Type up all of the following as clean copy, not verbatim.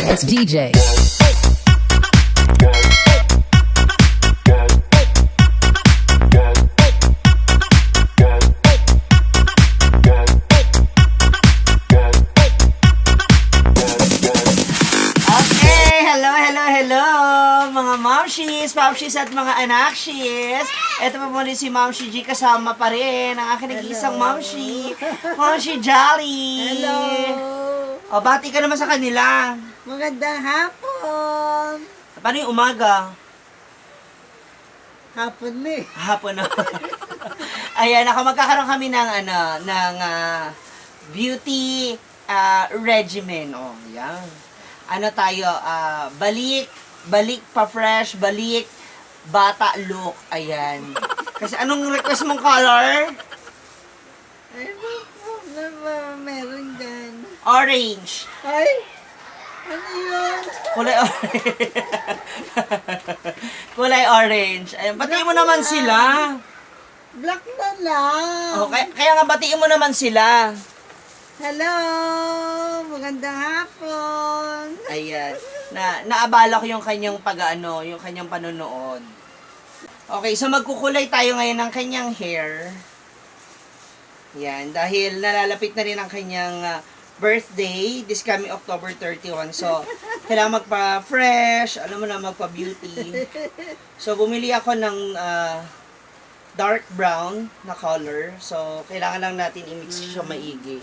It's DJ. Hello, mga mamshis at mga anakshis. Ito pa muli si Mamshi G, kasama pa rin ang aking nag-iisang Mamshi, Mamshi Jolly. Hello! O, bati ka naman sa kanila. Magandang hapon! Paano yung umaga? Hapon na eh. Hapon na. Ayan, magkakaroon kami ng, beauty regimen. O, yan. Ano tayo, balik pa fresh, balik bata look. Ayan. Kasi anong request mong color? Ay, meron dyan. Orange. Ay! Ano yun? Kulay orange. Kulay orange. Ayan, batiin mo naman sila. Black na lang. Okay, kaya nga batiin mo naman sila. Hello! Magandang hapon! Ayan. Naabala ko yung kanyang yung kanyang panonood. Okay, so magkukulay tayo ngayon ng kanyang hair. Yan, dahil nalalapit na rin ang kanyang birthday, this coming October 31. So, kailangan magpa-fresh, alam mo na, magpa-beauty. So, bumili ako ng dark brown na color. So, kailangan lang natin i-mix siya maigi.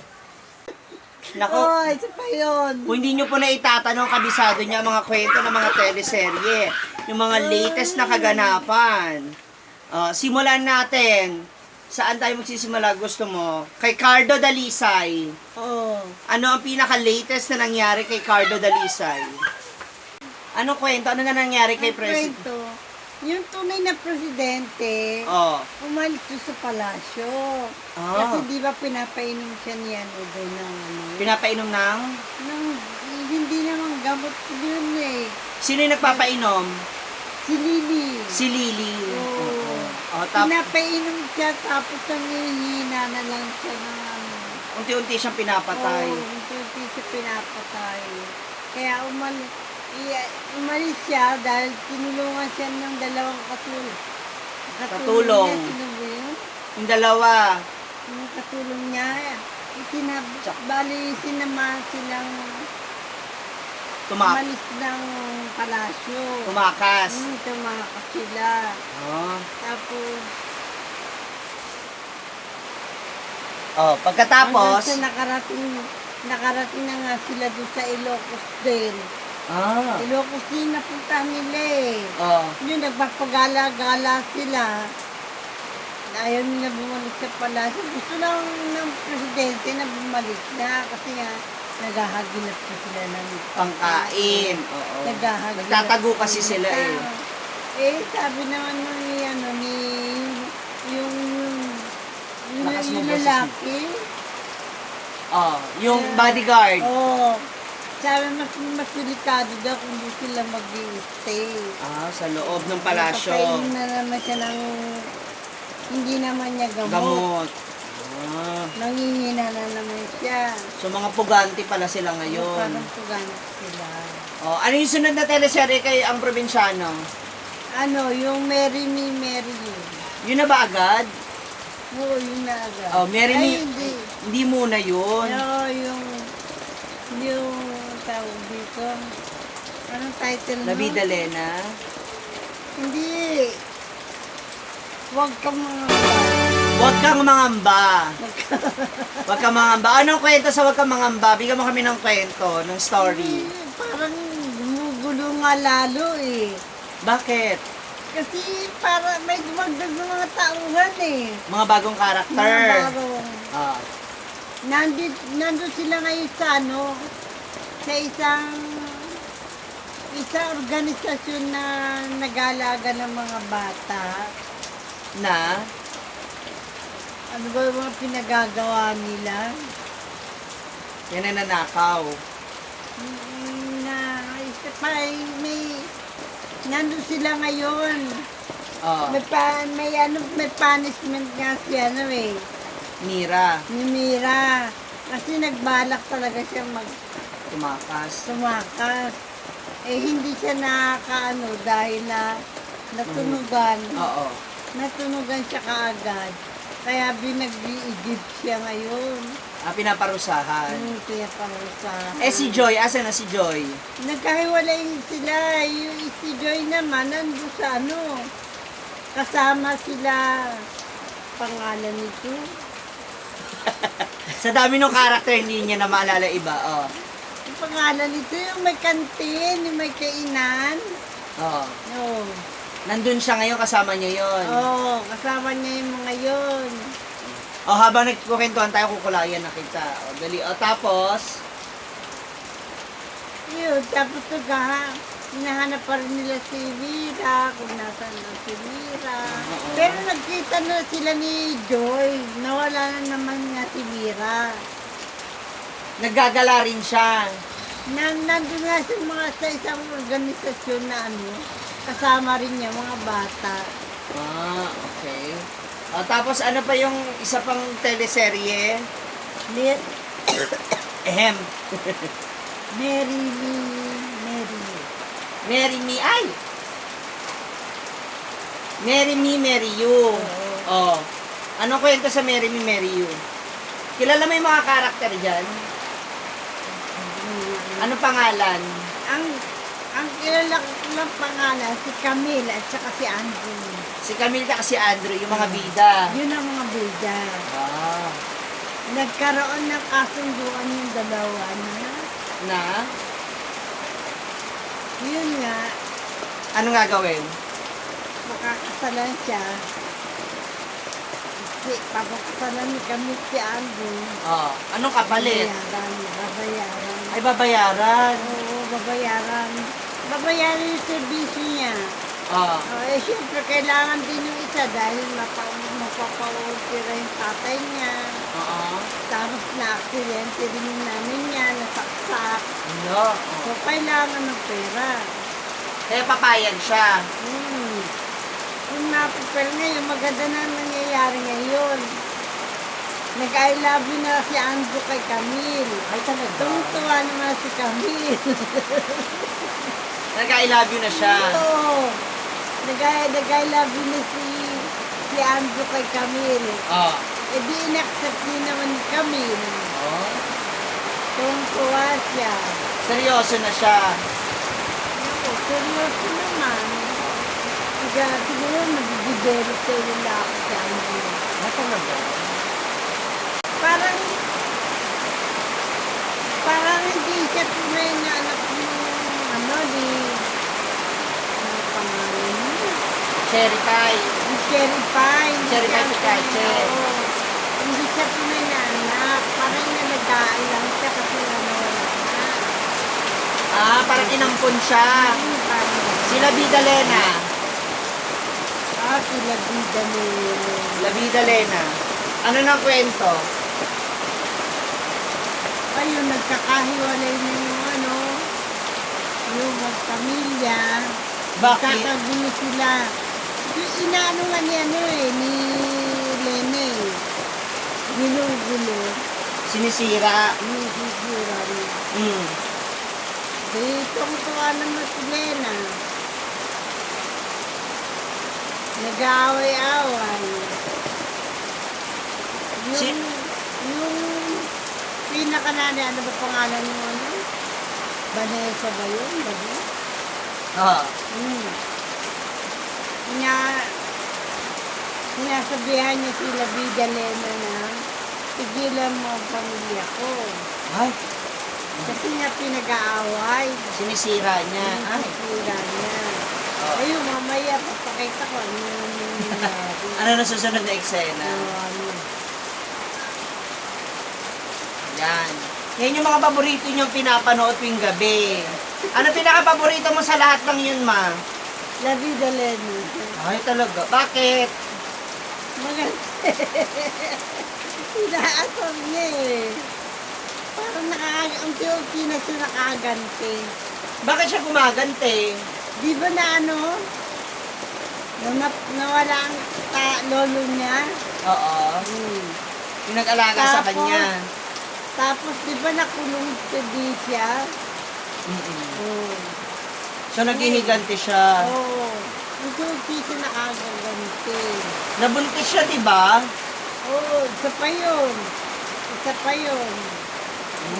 Nako, Oh, isa pa yun. kung hindi nyo po na itatanong, kabisado niya mga kwento ng mga teleserye, yung mga latest na kaganapan. Simulan natin. Saan tayo magsisimula? Gusto mo? Kay Cardo Dalisay. Oh. Ano ang pinaka-latest na nangyari kay Cardo Dalisay? Anong kwento? Ano na nangyari kay President? Kwento. Yung tunay na presidente, Oh. umalis doon sa palasyo. Ah. Kasi di ba pinapainom siya niyan o doon ng ano? Pinapainom ng? Hindi naman gamot yun eh. Sino yung nagpapainom? Si Lily. Si Lily. Oo. Oh, Pinapainom siya tapos nanghihina na lang siya ng ano. unti-unti siyang pinapatay. Oo, hindi siya pinapatay. Kaya umalis siya dahil tinulungan siya ng dalawang katulong. Katulong. Niya, sino ba yun? Yung dalawa. Yung katulong niya, bali sinama silang umalis ng palasyo. Tumakas. Tumakas sila. Oh. Tapos, Oh, pagkatapos, hanggang sa nakarating na nga sila doon sa Ilocos din. Ilocos din napunta nila eh. Oh. Yung nagpapagala-gala sila, ayaw nila bumalik sa palasyo. Gusto lang ng presidente na bumalik na kasi nga naghahagilap pa sila ng Pangkain. Oo. Naghahagilap. Nagtatago kasi sila eh. Sabi naman yung Lakas mo yung boses mo. lalaki. Oh, yung bodyguard. Oo. Sabi mas delikado daw kung di sila mag-i-stay. Sa loob ng palasyo. Napapainom na naman siya ng hindi naman niya gamot. Gamot. Nangihina na naman siya. So mga puganti pala sila ngayon. Parang puganat sila. Ano yung sunod na teleserye kay ang probinsyano? Ano, yung Mary Me, Mary You. Yun na ba agad? Oo, yun na agad. Oh, Mary Me. Hindi. Hindi muna yun. No, yung tawag dito. Anong title mo? La Vida Lena. Hindi. Huwag kang mga Huwag kang mangamba. Huwag kang mangamba. Anong kwento sa Huwag kang mangamba? Bigyan mo kami ng kwento, ng story. Parang gumugulo nga lalo eh. Bakit? Kasi para may dumagdag ng mga tauhan eh. Mga bagong karakter. Mga barong. Ah. Nandun sila ngayon sa ano, sa isang organisasyon na nag-aalaga ng mga bata. Na? Ano ba yung mga pinagagawa nila? Yan ang nanakaw. Na isa pa may nandun sila ngayon. Oh. May punishment nga si ano eh. Mira. Ni Mira. Kasi nagbalak talaga siya tumakas. tumakas. Eh, hindi siya nakakaano dahil na natunugan. Oo. Natunugan siya kaagad. Kaya binag-iigib siya ngayon. Pinaparusahan. Kaya parusahan. Si Joy, asa na si Joy? Nagkahiwalay sila. Yung si Joy naman, nandun sa kasama sila. Pangalan nito. Sa dami ng karakter, hindi niya na maalala iba. Oh. Yung pangalan nito, yung may kantin, yung may kainan. Oh. No. Nandun siya ngayon, kasama niya yon. Oo, kasama niya yung mga yun. Oh, habang nagkukwentuhan tayo, kukulayan na kita. Oh, dali. Oh, tapos, Yun, tapos hinahanap pa rin nila si Mira, kung nasaan na si Mira. Oo. Pero nagkita na sila ni Joy, nawala na naman nga si Mira. naggagala rin siya. Nandun nga sa isang organisasyon na kasama rin niya mga bata. Okay. Oh, tapos ano pa yung isa pang teleserye? Lit, Ehem. Mary. Marry Me, ay! Marry Me, Marry You. Oh. Anong kwento sa Marry Me, Marry You? Kilala mo yung mga karakter dyan? Ano pangalan? Ang kilala ko lang pangalan, si Camille at saka si Andrew. Si Camille at si Andrew, yung mga bida. Yun ang mga bida. Ah. Nagkaroon ng kasunduan yung dalawa Na? yun nga, Ano nga gawin? makakasalan siya. Papakasalan ni Camille si Andrew. Oh. Anong kapalit? Babayaran. Ay, babayaran. Oo, babayaran. Babayaran yung servisyo niya. Oh. Siyempre, kailangan din yung isa dahil mapapaupira yung tatay niya. Oo. Tapos na-aksidente din yung nanay niya, nasaksak. Ano? So, kailangan ng pera. Kaya papayag siya. Kung napapel ngayon, maganda na ang nangyayari ngayon. Nag-I love you na si Andrew kay Camille. Ay, talaga? Tungtuwa naman si Camille. Nag-I love you na siya. Oo. Nag-I love you na si Andrew kay Camille. Oh. Eh di in-accept niya naman ni Camille. Oh. Tungtuwa siya. Seryoso na siya. Ako, seryoso naman. Siguro nag-develop sa lalaki si Andrew. Talaga? Parang hindi siya tunay na anak ni pangalan niya. Cherry pie. Yung Cherry Pie. Cherry Pie Picache. Oo. Hindi siya tunay na anak. Parang nalagaan lang siya kasi nawala na. Parang inampun siya. Parang Sila Bida Lena. sila bida ni La Bida Lena. Ano nang kwento? ayun, nagkakahiwalay na yung magpamilya. Bakit? Kakagulo sila. Yung inaano nga ni ni Lene. Gulo-gulo. Sinisira. Yung sisira niya. Mm. Tuwa naman si Lena. Nag-aaway-aaway. Yung pinakananay, ano ba pangalan mo? Vanessa ba yun? Oo. Sinasabihan niya sila Bida Lena na tigilan mo ang pamilya ko. Ay, Kasi nga pinag-aaway. sinisira niya. Ay. Sira niya. Oh. Ayun, mamaya papakita ko ano yung nangyari. Ano na susunod na eksena? Yan. Yan yung mga paborito niyong pinapanood tuwing gabi. Ano pinaka-paborito mo sa lahat ng yun, ma? La Vida Lena. Ay, talaga. Bakit? Maganda. Inaasar niya eh. Parang unti-unti na siya nakaganti. Bakit siya gumagante? Di ba na nung nawala ang lolo niya? Oo. Yung nag-alaga sa Tapos, kanya. Tapos, di ba nakulong siya? Mm-mm. Oo. So, naghihiganti siya. Oo. Hindi siya nakagaganti. Nabuntis siya, di ba? Oo, isa pa yun. Isa pa yun.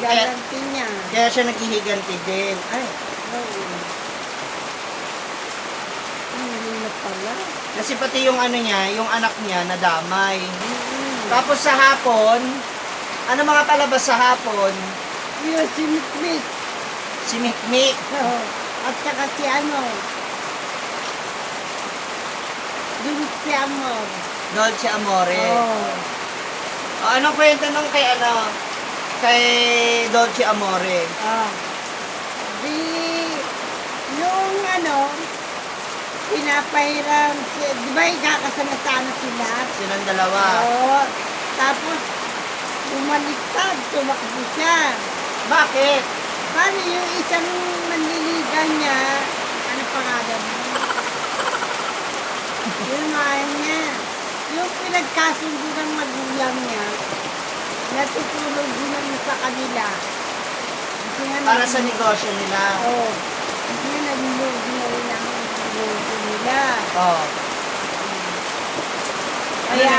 Kaya, Gaganti niya. kaya siya naghihiganti din. Ay, Oo. Hindi na pala. kasi pati yung ano niya, yung anak niya, nadamay. Mm. Tapos sa hapon, ano mga palabas sa hapon? Yung si Mikmik. Si Mikmik. Oo. At saka si ano. Dulce Amor. Dolce Amore. Oo. O, anong kwento nung kay ano? Kay Dolce Amore? Ah. Di, yung ano, pinapahiram, di ba ikakasama-sama sila? Silang dalawa. Oo. Tapos, bumaliktad, tumakbo siya. Bakit? Paano yung isang manliligan niya, ano pangalan mo? Yung mahal niya. Yung pinagkasundo ng magulang niya, natutulog din naman sa kanila. Kasi nga Para sa negosyo nila. Oo. Kasi nga nag-move na rin ang negosyo nila. Oh. Kaya,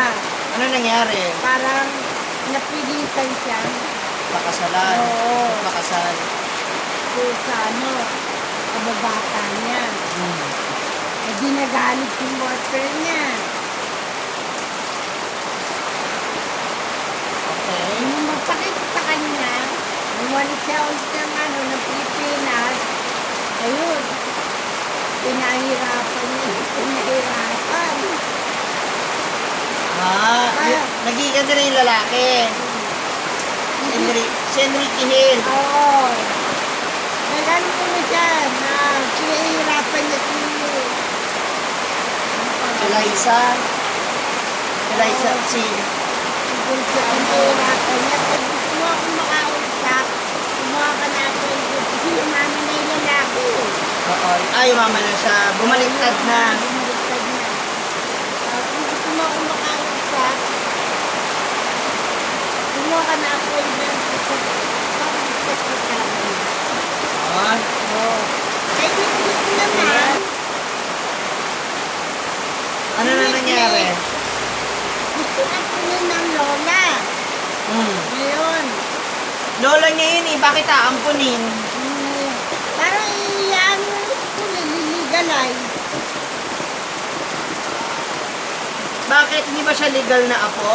Ano nangyari? parang napilitan siya Pakasalan. Oo. Pakasal. kung sa ano, kababata niya. Hmm. Eh di nagalit yung boyfriend niya. Okay. Nung magpakita sa kanya, bumalik siya ulit ng ano, ng Pilipinas. Ayun, pinahirapan niya, pinahirapan. Nagiging na yung lalaki. Si Enrique Hill. Oo. Nagano mo na siya, na pinahirapan niya Si Liza. Si Liza, si... Kung siya ang pinahirapan niya, pag gusto mo akong makausap, kumuha ka na ako kasi yung mami na yung lalaki. Oo. Ay, umama na siya. Bumaliktad na. Bumaliktad na. Kung gusto mo akong makausap, kumuha ka na ako yung Ah. Oo. Kaya hindi naman, Ano na nangyari? gusto na kunin ng lola. Hmm. Ngayon, Lola niya yun eh. Bakit aampunin? parang iyan ko nililigalize. Bakit? Hindi ba siya legal na apo?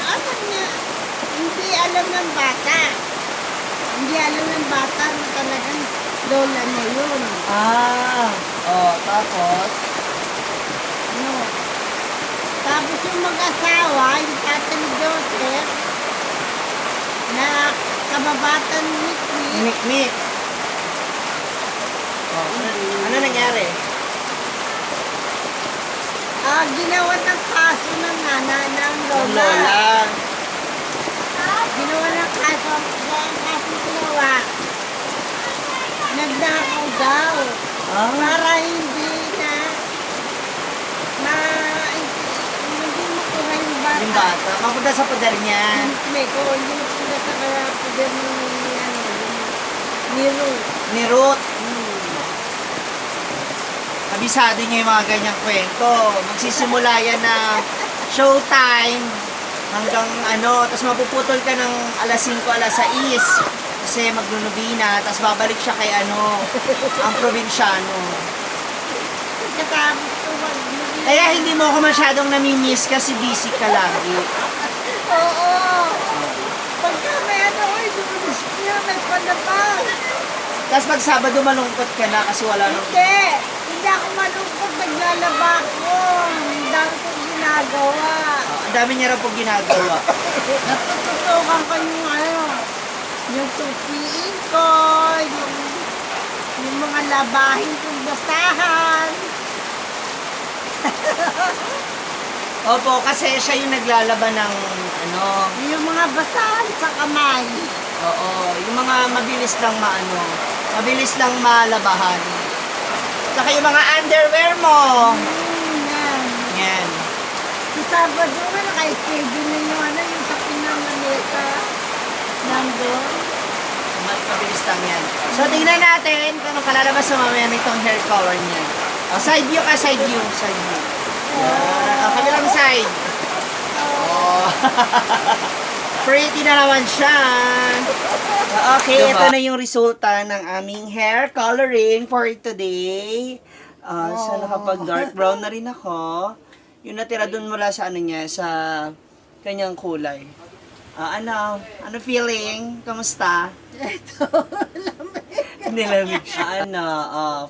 Ano niya, hindi alam ng bata. Hindi alam ng bata na talagang lola niya yun. Ah. Oh, tapos? Ano? Tapos yung mag-asawa, yung tata ni Joseph, na kababatan ni Nicky, Mikmik. Oh, ano nangyari? ginawa ng kaso ng nana ng Yung lola. Lola. Ginawa ng kaso, ang kaso ginawa, nagnakaw daw. Ah. Para hindi na hindi makuha yung bata. Yung bata. Mapunta sa poder niya. May ko, hindi makuha sa kaya poder ni Ruth. Ni Ruth. Abisado niyo yung mga ganyang kwento. Magsisimula yan na showtime hanggang ano, tapos mapuputol ka ng alas 5, alas 6 kasi maglulubina, tapos babalik siya kay ano, ang probinsyano. Katapos ko Kaya hindi mo ako masyadong namimiss kasi busy ka lagi. Oo. Pagka may ano, oy, dumalis niya, may palabas. Tapos pag Sabado malungkot ka na kasi wala nang... Hindi ako malungkot, naglalaba ko. Ang dami kong ginagawa. Ang dami niya raw po ginagawa. Natututukan ko yung ano, yung tupiin ko, yung mga labahin kong basahan. Opo, kasi siya yung naglalaban ng ano, Yung mga basahan sa kamay. oo, yung mga mabilis lang mabilis lang malabahan. Saka yung mga underwear mo. Yan. Yan. Sa Sabado nga, naka-schedule na yung ano, yung sa Pinang Manila doon. Mabilis lang yan. So, tingnan natin kung anong kalalabas sa mamaya nitong hair color niya. Side view ka, side view. Side view. Kabilang side. Oh. Pretty na naman siya. Okay, ito na yung resulta ng aming hair coloring for today. So, nakapag dark brown na rin ako. Yung natira dun mula sa ano niya, sa kanyang kulay. Ano feeling? Kamusta? Ito, Nilamig siya.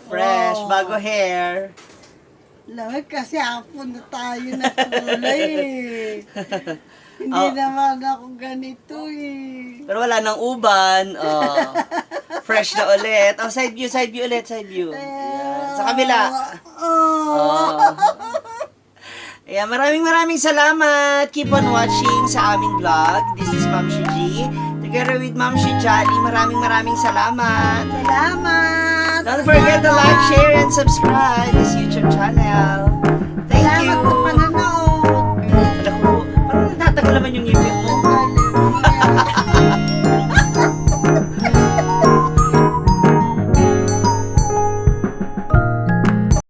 Fresh, bago hair. lamig kasi hapon na tayo na kulay eh. Hindi naman ako ganito eh. Pero wala nang uban. Fresh na ulit. Side view ulit, side view. Yan. Sa kabila. Ayan, maraming salamat. Keep on watching sa aming vlog. This is Ma'am Shi G. Together with Ma'am Shi Jolly. Maraming salamat. Salamat! Don't forget to like, share, and subscribe this YouTube channel.